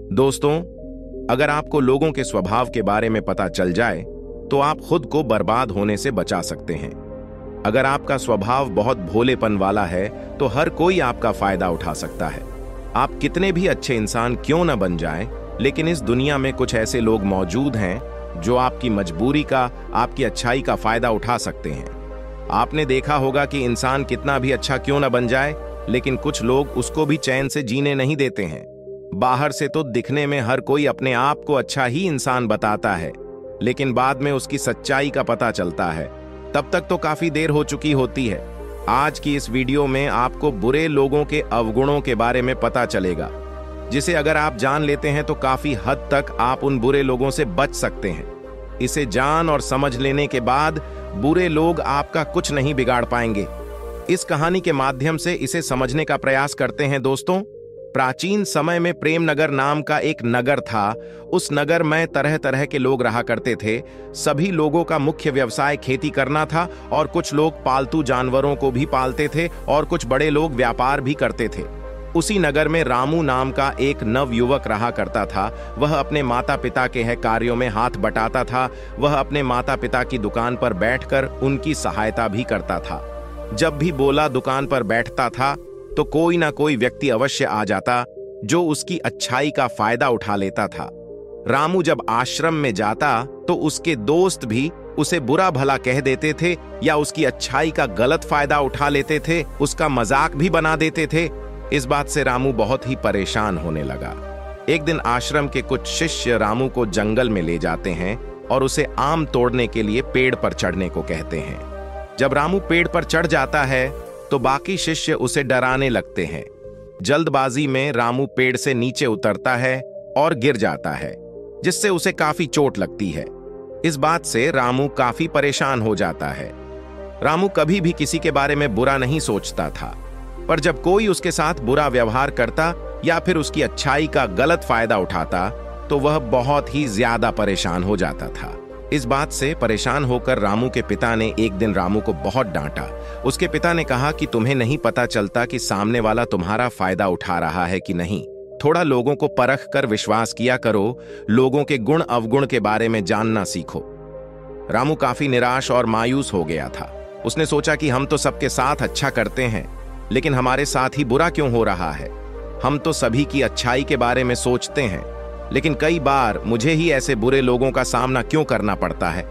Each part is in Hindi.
दोस्तों, अगर आपको लोगों के स्वभाव के बारे में पता चल जाए तो आप खुद को बर्बाद होने से बचा सकते हैं। अगर आपका स्वभाव बहुत भोलेपन वाला है तो हर कोई आपका फायदा उठा सकता है। आप कितने भी अच्छे इंसान क्यों न बन जाएं, लेकिन इस दुनिया में कुछ ऐसे लोग मौजूद हैं जो आपकी मजबूरी का, आपकी अच्छाई का फायदा उठा सकते हैं। आपने देखा होगा कि इंसान कितना भी अच्छा क्यों न बन जाए, लेकिन कुछ लोग उसको भी चैन से जीने नहीं देते हैं। बाहर से तो दिखने में हर कोई अपने आप को अच्छा ही इंसान बताता है, लेकिन बाद में उसकी सच्चाई का पता चलता है। तब तक तो काफी देर हो चुकी होती है। आज की इस वीडियो में आपको बुरे लोगों के अवगुणों के बारे में पता चलेगा, जिसे अगर आप जान लेते हैं तो काफी हद तक आप उन बुरे लोगों से बच सकते हैं। इसे जान और समझ लेने के बाद बुरे लोग आपका कुछ नहीं बिगाड़ पाएंगे। इस कहानी के माध्यम से इसे समझने का प्रयास करते हैं। दोस्तों, प्राचीन समय में प्रेमनगर नाम का एक नगर था। उस नगर में तरह तरह के लोग रहा करते थे। सभी लोगों का मुख्य व्यवसाय खेती करना था और कुछ लोग पालतू जानवरों को भी पालते थे और कुछ बड़े लोग व्यापार भी करते थे। उसी नगर में रामू नाम का एक नवयुवक रहा करता था। वह अपने माता पिता के कार्यों में हाथ बटाता था। वह अपने माता पिता की दुकान पर बैठकर उनकी सहायता भी करता था। जब भी बोला दुकान पर बैठता था तो कोई ना कोई व्यक्ति अवश्य आ जाता जो उसकी अच्छाई का फायदा उठा लेता था। रामू जब आश्रम में जाता तो उसके दोस्त भी उसे बुरा भला कह देते थे या उसकी अच्छाई का गलत फायदा उठा लेते थे, उसका मजाक भी बना देते थे। इस बात से रामू बहुत ही परेशान होने लगा। एक दिन आश्रम के कुछ शिष्य रामू को जंगल में ले जाते हैं और उसे आम तोड़ने के लिए पेड़ पर चढ़ने को कहते हैं। जब रामू पेड़ पर चढ़ जाता है तो बाकी शिष्य उसे डराने लगते हैं। जल्दबाजी में रामू पेड़ से नीचे उतरता है और गिर जाता है, जिससे उसे काफी चोट लगती है। इस बात से रामू काफी परेशान हो जाता है। रामू कभी भी किसी के बारे में बुरा नहीं सोचता था, पर जब कोई उसके साथ बुरा व्यवहार करता या फिर उसकी अच्छाई का गलत फायदा उठाता तो वह बहुत ही ज्यादा परेशान हो जाता था। इस बात से परेशान होकर रामू के पिता ने एक दिन रामू को बहुत डांटा। उसके पिता ने कहा कि तुम्हें नहीं पता चलता कि सामने वाला तुम्हारा फायदा उठा रहा है कि नहीं। थोड़ा लोगों को परख कर विश्वास किया करो। लोगों के गुण अवगुण के बारे में जानना सीखो। रामू काफी निराश और मायूस हो गया था। उसने सोचा कि हम तो सबके साथ अच्छा करते हैं, लेकिन हमारे साथ ही बुरा क्यों हो रहा है। हम तो सभी की अच्छाई के बारे में सोचते हैं, लेकिन कई बार मुझे ही ऐसे बुरे लोगों का सामना क्यों करना पड़ता है।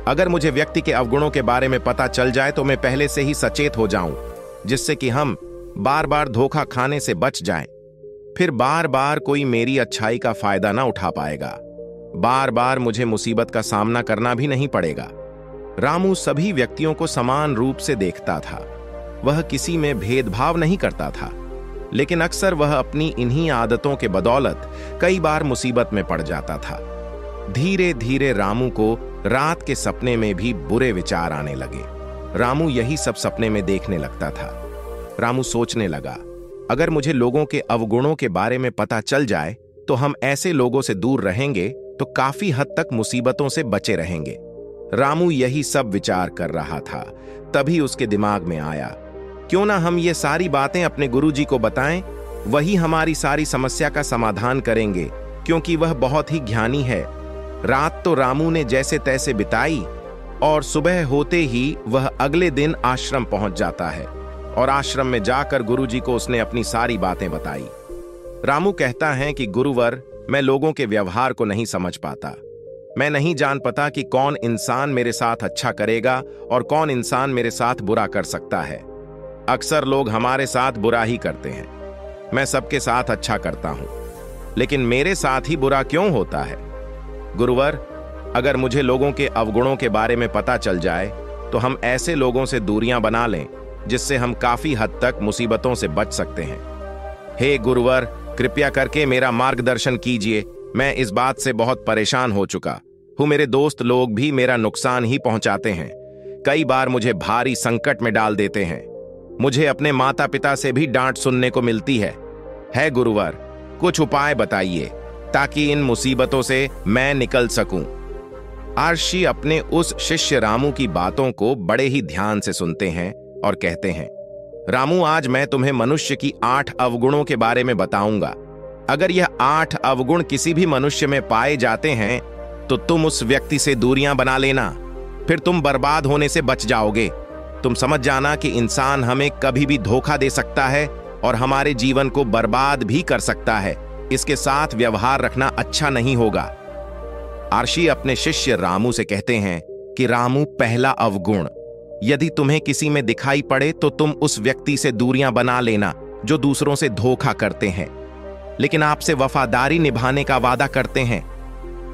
अगर मुझे व्यक्ति के अवगुणों के बारे में पता चल जाए तो मैं पहले से ही सचेत हो जाऊं, जिससे कि हम बार बार धोखा खाने से बच जाएं। फिर बार बार कोई मेरी अच्छाई का फायदा ना उठा पाएगा। बार बार मुझे मुसीबत का सामना करना भी नहीं पड़ेगा। रामू सभी व्यक्तियों को समान रूप से देखता था। वह किसी में भेदभाव नहीं करता था, लेकिन अक्सर वह अपनी इन्हीं आदतों के बदौलत कई बार मुसीबत में पड़ जाता था। धीरे धीरे रामू को रात के सपने में भी बुरे विचार आने लगे। रामू यही सब सपने में देखने लगता था। रामू सोचने लगा, अगर मुझे लोगों के अवगुणों के बारे में पता चल जाए तो हम ऐसे लोगों से दूर रहेंगे तो काफी हद तक मुसीबतों से बचे रहेंगे। रामू यही सब विचार कर रहा था। तभी उसके दिमाग में आया, क्यों ना हम ये सारी बातें अपने गुरुजी को बताएं। वही हमारी सारी समस्या का समाधान करेंगे, क्योंकि वह बहुत ही ज्ञानी है। रात तो रामू ने जैसे तैसे बिताई और सुबह होते ही वह अगले दिन आश्रम पहुंच जाता है और आश्रम में जाकर गुरुजी को उसने अपनी सारी बातें बताई। रामू कहता है कि गुरुवर, मैं लोगों के व्यवहार को नहीं समझ पाता। मैं नहीं जान पाता कि कौन इंसान मेरे साथ अच्छा करेगा और कौन इंसान मेरे साथ बुरा कर सकता है। अक्सर लोग हमारे साथ बुरा ही करते हैं। मैं सबके साथ अच्छा करता हूं, लेकिन मेरे साथ ही बुरा क्यों होता है। गुरुवर, अगर मुझे लोगों के अवगुणों के बारे में पता चल जाए तो हम ऐसे लोगों से दूरियां बना लें जिससे हम काफी हद तक मुसीबतों से बच सकते हैं। हे गुरुवर, कृपया करके मेरा मार्गदर्शन कीजिए। मैं इस बात से बहुत परेशान हो चुका हूं। मेरे दोस्त लोग भी मेरा नुकसान ही पहुंचाते हैं। कई बार मुझे भारी संकट में डाल देते हैं। मुझे अपने माता पिता से भी डांट सुनने को मिलती है। हे गुरुवर, कुछ उपाय बताइए ताकि इन मुसीबतों से मैं निकल सकूं। आर्षी अपने उस शिष्य रामू की बातों को बड़े ही ध्यान से सुनते हैं और कहते हैं, रामू, आज मैं तुम्हें मनुष्य की 8 अवगुणों के बारे में बताऊंगा। अगर यह 8 अवगुण किसी भी मनुष्य में पाए जाते हैं तो तुम उस व्यक्ति से दूरियां बना लेना, फिर तुम बर्बाद होने से बच जाओगे। तुम समझ जाना कि इंसान हमें कभी भी धोखा दे सकता है और हमारे जीवन को बर्बाद भी कर सकता है। इसके साथ व्यवहार रखना अच्छा नहीं होगा। आर्शी अपने शिष्य रामू से कहते हैं कि रामू, पहला अवगुण, यदि तुम्हें किसी में दिखाई पड़े तो तुम उस व्यक्ति से दूरियां बना लेना जो दूसरों से धोखा करते हैं लेकिन आपसे वफादारी निभाने का वादा करते हैं।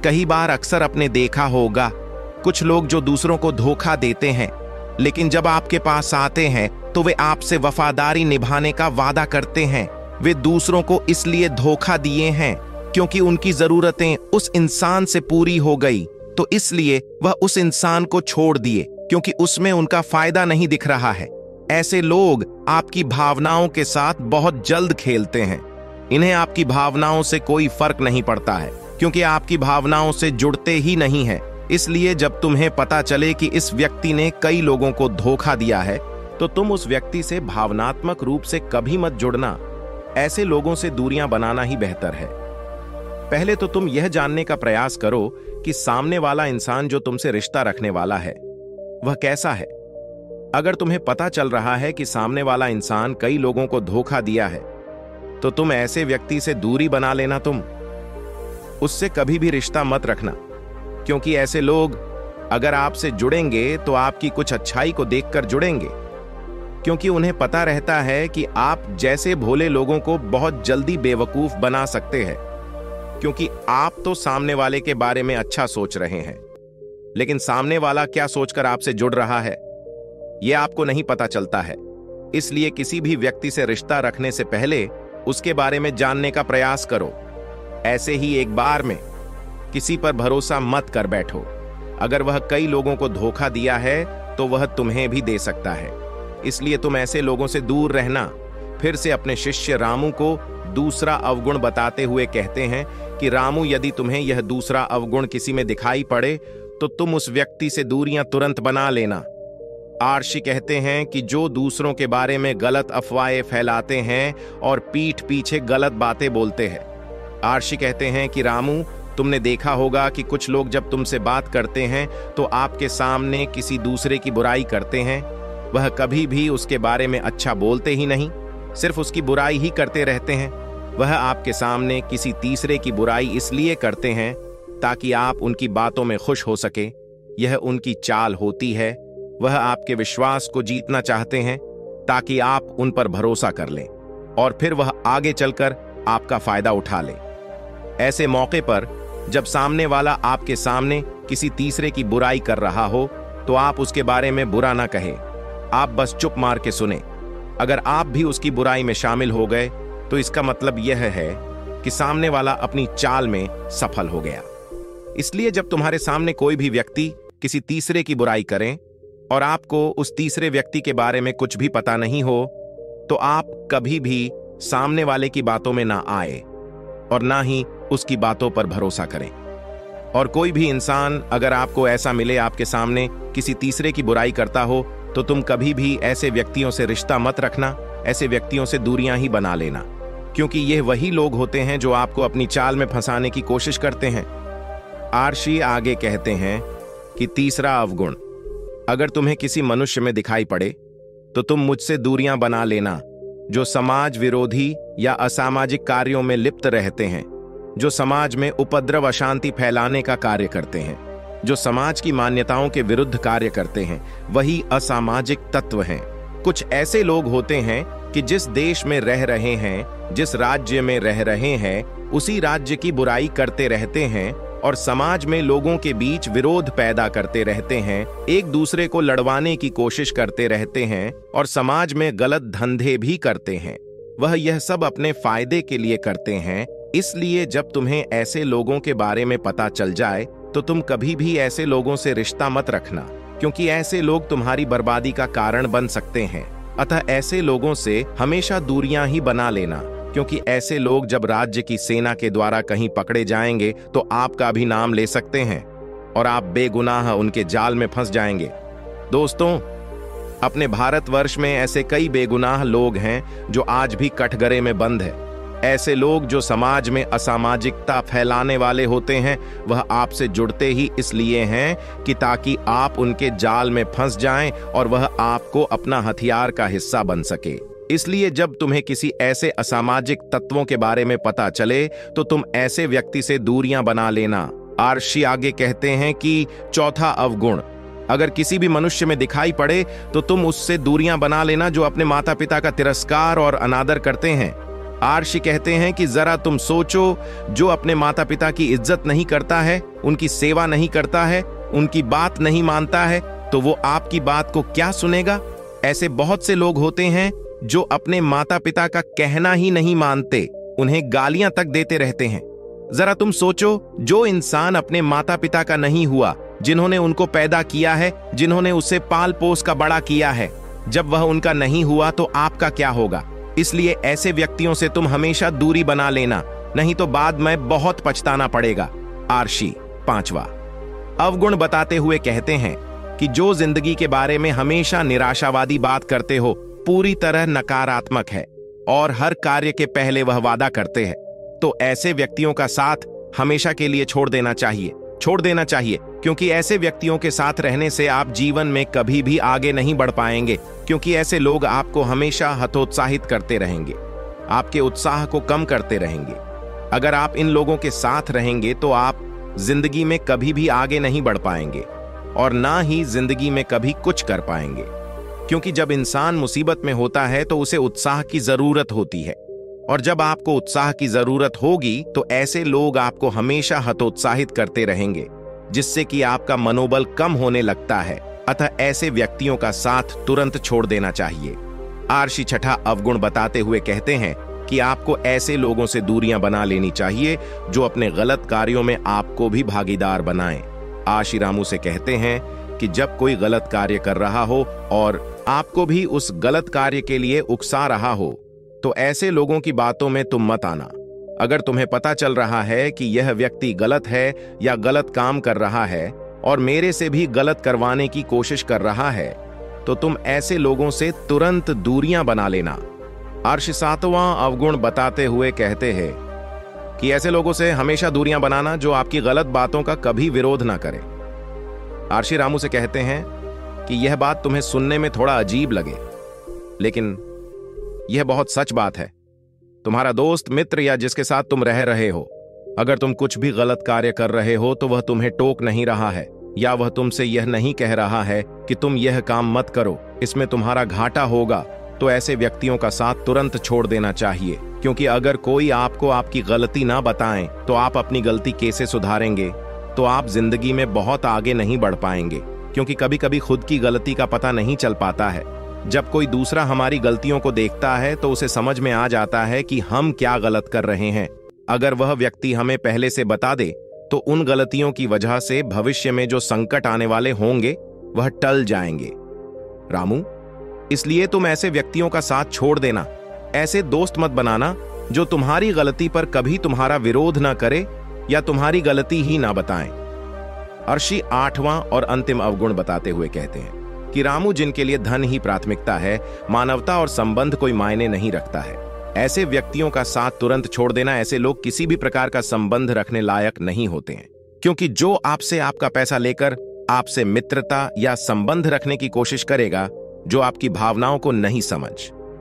कई बार अक्सर आपने देखा होगा कुछ लोग जो दूसरों को धोखा देते हैं लेकिन जब आपके पास आते हैं तो वे आपसे वफादारी निभाने का वादा करते हैं। वे दूसरों को इसलिए धोखा दिए हैं क्योंकि उनकी जरूरतें उस इंसान से पूरी हो गई, तो इसलिए वह उस इंसान को छोड़ दिए क्योंकि उसमें उनका फायदा नहीं दिख रहा है। ऐसे लोग आपकी भावनाओं के साथ बहुत जल्द खेलते हैं। इन्हें आपकी भावनाओं से कोई फर्क नहीं पड़ता है क्योंकि आपकी भावनाओं से जुड़ते ही नहीं है। इसलिए जब तुम्हें पता चले कि इस व्यक्ति ने कई लोगों को धोखा दिया है तो तुम उस व्यक्ति से भावनात्मक रूप से कभी मत जुड़ना। ऐसे लोगों से दूरियां बनाना ही बेहतर है। पहले तो तुम यह जानने का प्रयास करो कि सामने वाला इंसान जो तुमसे रिश्ता रखने वाला है वह कैसा है। अगर तुम्हें पता चल रहा है कि सामने वाला इंसान कई लोगों को धोखा दिया है तो तुम ऐसे व्यक्ति से दूरी बना लेना। तुम उससे कभी भी रिश्ता मत रखना क्योंकि ऐसे लोग अगर आपसे जुड़ेंगे तो आपकी कुछ अच्छाई को देखकर जुड़ेंगे, क्योंकि उन्हें पता रहता है कि आप जैसे भोले लोगों को बहुत जल्दी बेवकूफ बना सकते हैं, क्योंकि आप तो सामने वाले के बारे में अच्छा सोच रहे हैं लेकिन सामने वाला क्या सोचकर आपसे जुड़ रहा है यह आपको नहीं पता चलता है। इसलिए किसी भी व्यक्ति से रिश्ता रखने से पहले उसके बारे में जानने का प्रयास करो। ऐसे ही एक बार में किसी पर भरोसा मत कर बैठो। अगर वह कई लोगों को धोखा दिया है तो वह तुम्हें भी दे सकता है, इसलिए तुम ऐसे लोगों से दूर रहना। फिर से अपने शिष्य रामू को दूसरा अवगुण बताते हुए कहते हैं कि रामू, यदि तुम्हें यह दूसरा अवगुण किसी में दिखाई पड़े तो तुम उस व्यक्ति से दूरियां तुरंत बना लेना। आर्षि कहते हैं कि जो दूसरों के बारे में गलत अफवाहें फैलाते हैं और पीठ पीछे गलत बातें बोलते हैं। आर्षि कहते हैं कि रामू, तुमने देखा होगा कि कुछ लोग जब तुमसे बात करते हैं तो आपके सामने किसी दूसरे की बुराई करते हैं। वह कभी भी उसके बारे में अच्छा बोलते ही नहीं, सिर्फ उसकी बुराई ही करते रहते हैं। वह आपके सामने किसी तीसरे की बुराई इसलिए करते हैं ताकि आप उनकी बातों में खुश हो सके। यह उनकी चाल होती है। वह आपके विश्वास को जीतना चाहते हैं ताकि आप उन पर भरोसा कर लें और फिर वह आगे चलकर आपका फायदा उठा ले। ऐसे मौके पर जब सामने वाला आपके सामने किसी तीसरे की बुराई कर रहा हो तो आप उसके बारे में बुरा ना कहें, आप बस चुप मार के सुने। अगर आप भी उसकी बुराई में शामिल हो गए तो इसका मतलब यह है कि सामने वाला अपनी चाल में सफल हो गया। इसलिए जब तुम्हारे सामने कोई भी व्यक्ति किसी तीसरे की बुराई करें और आपको उस तीसरे व्यक्ति के बारे में कुछ भी पता नहीं हो तो आप कभी भी सामने वाले की बातों में ना आए और ना ही उसकी बातों पर भरोसा करें। और कोई भी इंसान अगर आपको ऐसा मिले आपके सामने किसी तीसरे की बुराई करता हो तो तुम कभी भी ऐसे व्यक्तियों से रिश्ता मत रखना। ऐसे व्यक्तियों से दूरियां ही बना लेना, क्योंकि ये वही लोग होते हैं जो आपको अपनी चाल में फंसाने की कोशिश करते हैं। आर्षि आगे कहते हैं कि तीसरा अवगुण, अगर तुम्हें किसी मनुष्य में दिखाई पड़े तो तुम मुझसे दूरियां बना लेना जो समाज विरोधी या असामाजिक कार्यों में लिप्त रहते हैं, जो समाज में उपद्रव अशांति फैलाने का कार्य करते हैं, जो समाज की मान्यताओं के विरुद्ध कार्य करते हैं, वही असामाजिक तत्व हैं। कुछ ऐसे लोग होते हैं कि जिस देश में रह रहे हैं, जिस राज्य में रह रहे हैं, उसी राज्य की बुराई करते रहते हैं और समाज में लोगों के बीच विरोध पैदा करते रहते हैं, एक दूसरे को लड़वाने की कोशिश करते रहते हैं और समाज में गलत धंधे भी करते हैं। वह यह सब अपने फायदे के लिए करते हैं। इसलिए जब तुम्हें ऐसे लोगों के बारे में पता चल जाए तो तुम कभी भी ऐसे लोगों से रिश्ता मत रखना, क्योंकि ऐसे लोग तुम्हारी बर्बादी का कारण बन सकते हैं। अतः ऐसे लोगों से हमेशा दूरियां ही बना लेना, क्योंकि ऐसे लोग जब राज्य की सेना के द्वारा कहीं पकड़े जाएंगे तो आपका भी नाम ले सकते हैं और आप बेगुनाह उनके जाल में फंस जाएंगे। दोस्तों, अपने भारतवर्ष में ऐसे कई बेगुनाह लोग हैं जो आज भी कटघरे में बंद है। ऐसे लोग जो समाज में असामाजिकता फैलाने वाले होते हैं, वह आपसे जुड़ते ही इसलिए हैं कि ताकि आप उनके जाल में फंस जाएं और वह आपको अपना हथियार का हिस्सा बन सके। इसलिए जब तुम्हें किसी ऐसे असामाजिक तत्वों के बारे में पता चले तो तुम ऐसे व्यक्ति से दूरियां बना लेना। आर्षी आगे कहते हैं कि चौथा अवगुण, अगर किसी भी मनुष्य में दिखाई पड़े तो तुम उससे दूरियां बना लेना जो अपने माता पिता का तिरस्कार और अनादर करते हैं। आर्षी कहते हैं कि जरा तुम सोचो, जो अपने माता पिता की इज्जत नहीं करता है, उनकी सेवा नहीं करता है, उनकी बात नहीं मानता है, तो वो आपकी बात को क्या सुनेगा। ऐसे बहुत से लोग होते हैं जो अपने माता पिता का कहना ही नहीं मानते, उन्हें गालियां तक देते रहते हैं। जरा तुम सोचो, जो इंसान अपने माता पिता का नहीं हुआ, जिन्होंने उनको पैदा किया है, जिन्होंने उसे पाल पोस का बड़ा किया है, जब वह उनका नहीं हुआ तो आपका क्या होगा। इसलिए ऐसे व्यक्तियों से तुम हमेशा दूरी बना लेना, नहीं तो बाद में बहुत पछताना पड़ेगा। आर्षी पांचवा अवगुण बताते हुए कहते हैं कि जो जिंदगी के बारे में हमेशा निराशावादी बात करते हो, पूरी तरह नकारात्मक है और हर कार्य के पहले वह वादा करते हैं, तो ऐसे व्यक्तियों का साथ हमेशा के लिए छोड़ देना चाहिए, क्योंकि ऐसे व्यक्तियों के साथ रहने से आप जीवन में कभी भी आगे नहीं बढ़ पाएंगे, क्योंकि ऐसे लोग आपको हमेशा हतोत्साहित करते रहेंगे, आपके उत्साह को कम करते रहेंगे। अगर आप इन लोगों के साथ रहेंगे तो आप जिंदगी में कभी भी आगे नहीं बढ़ पाएंगे और ना ही जिंदगी में कभी कुछ कर पाएंगे, क्योंकि जब इंसान मुसीबत में होता है तो उसे उत्साह की जरूरत होती है, और जब आपको उत्साह की जरूरत होगी तो ऐसे लोग आपको हमेशा हतोत्साहित करते रहेंगे, जिससे कि आपका मनोबल कम होने लगता है। अतः ऐसे व्यक्तियों का साथ तुरंत छोड़ देना चाहिए। आर्षी छठा अवगुण बताते हुए कहते हैं कि आपको ऐसे लोगों से दूरियां बना लेनी चाहिए जो अपने गलत कार्यों में आपको भी भागीदार बनाएं। आर्षी रामू से कहते हैं कि जब कोई गलत कार्य कर रहा हो और आपको भी उस गलत कार्य के लिए उकसा रहा हो, तो ऐसे लोगों की बातों में तुम मत आना। अगर तुम्हें पता चल रहा है कि यह व्यक्ति गलत है या गलत काम कर रहा है और मेरे से भी गलत करवाने की कोशिश कर रहा है, तो तुम ऐसे लोगों से तुरंत दूरियां बना लेना। आर्षी सातवां अवगुण बताते हुए कहते हैं कि ऐसे लोगों से हमेशा दूरियां बनाना जो आपकी गलत बातों का कभी विरोध ना करें। आर्षी रामू से कहते हैं कि यह बात तुम्हें सुनने में थोड़ा अजीब लगे, लेकिन यह बहुत सच बात है। तुम्हारा दोस्त, मित्र या जिसके साथ तुम रह रहे हो, अगर तुम कुछ भी गलत कार्य कर रहे हो तो वह तुम्हें टोक नहीं रहा है या वह तुमसे यह नहीं कह रहा है कि तुम यह काम मत करो, इसमें तुम्हारा घाटा होगा, तो ऐसे व्यक्तियों का साथ तुरंत छोड़ देना चाहिए। क्योंकि अगर कोई आपको आपकी गलती ना बताएं तो आप अपनी गलती कैसे सुधारेंगे, तो आप जिंदगी में बहुत आगे नहीं बढ़ पाएंगे, क्योंकि कभी कभी खुद की गलती का पता नहीं चल पाता है। जब कोई दूसरा हमारी गलतियों को देखता है तो उसे समझ में आ जाता है कि हम क्या गलत कर रहे हैं। अगर वह व्यक्ति हमें पहले से बता दे तो उन गलतियों की वजह से भविष्य में जो संकट आने वाले होंगे वह टल जाएंगे। रामू, इसलिए तुम ऐसे व्यक्तियों का साथ छोड़ देना, ऐसे दोस्त मत बनाना जो तुम्हारी गलती पर कभी तुम्हारा विरोध ना करे या तुम्हारी गलती ही ना बताएं। आर्षी आठवां और अंतिम अवगुण बताते हुए कहते हैं कि रामू, जिनके लिए धन ही प्राथमिकता है, मानवता और संबंध कोई मायने नहीं रखता है, ऐसे व्यक्तियों का साथ तुरंत छोड़ देना। ऐसे लोग किसी भी प्रकार का संबंध रखने लायक नहीं होते हैं, क्योंकि जो आपसे आपका पैसा लेकर आपसे मित्रता या संबंध रखने की कोशिश करेगा, जो आपकी भावनाओं को नहीं समझ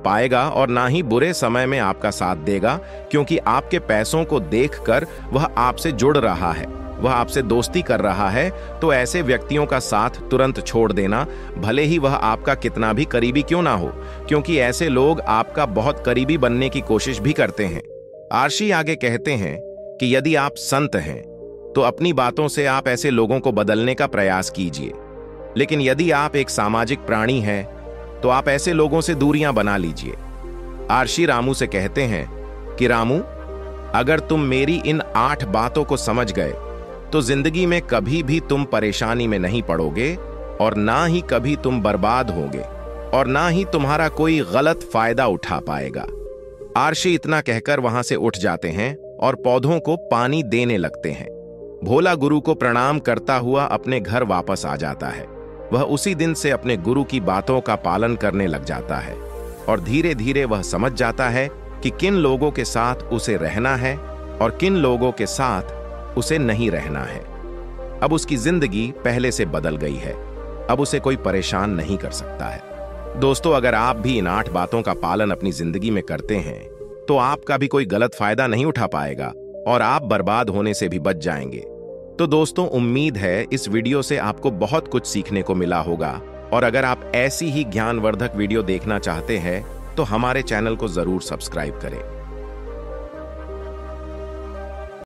पाएगा और ना ही बुरे समय में आपका साथ देगा, क्योंकि आपके पैसों को देखकर वह आपसे जुड़ रहा है, वह आपसे दोस्ती कर रहा है, तो ऐसे व्यक्तियों का साथ तुरंत छोड़ देना, भले ही वह आपका कितना भी करीबी क्यों ना हो, क्योंकि ऐसे लोग आपका बहुत करीबी बनने की कोशिश भी करते हैं। आर्षी आगे कहते हैं कि यदि आप संत हैं तो अपनी बातों से आप ऐसे लोगों को बदलने का प्रयास कीजिए, लेकिन यदि आप एक सामाजिक प्राणी हैं तो आप ऐसे लोगों से दूरियां बना लीजिए। आर्षी रामू से कहते हैं कि रामू, अगर तुम मेरी इन 8 बातों को समझ गए तो जिंदगी में कभी भी तुम परेशानी में नहीं पड़ोगे और ना ही कभी तुम बर्बाद होगे और ना ही तुम्हारा कोई गलत फायदा उठा पाएगा। आर्षी इतना कहकर वहां से उठ जाते हैं और पौधों को पानी देने लगते हैं। भोला गुरु को प्रणाम करता हुआ अपने घर वापस आ जाता है। वह उसी दिन से अपने गुरु की बातों का पालन करने लग जाता है और धीरे धीरे वह समझ जाता है कि किन लोगों के साथ उसे रहना है और किन लोगों के साथ उसे नहीं रहना है। अब उसकी जिंदगी पहले से बदल गई है। अब उसे कोई परेशान नहीं कर सकता है। दोस्तों, अगर आप भी इन 8 बातों का पालन अपनी जिंदगी में करते हैं तो आपका भी कोई गलत फायदा नहीं उठा पाएगा और आप बर्बाद होने से भी बच जाएंगे। तो दोस्तों, उम्मीद है इस वीडियो से आपको बहुत कुछ सीखने को मिला होगा, और अगर आप ऐसी ही ज्ञानवर्धक वीडियो देखना चाहते हैं तो हमारे चैनल को जरूर सब्सक्राइब करें।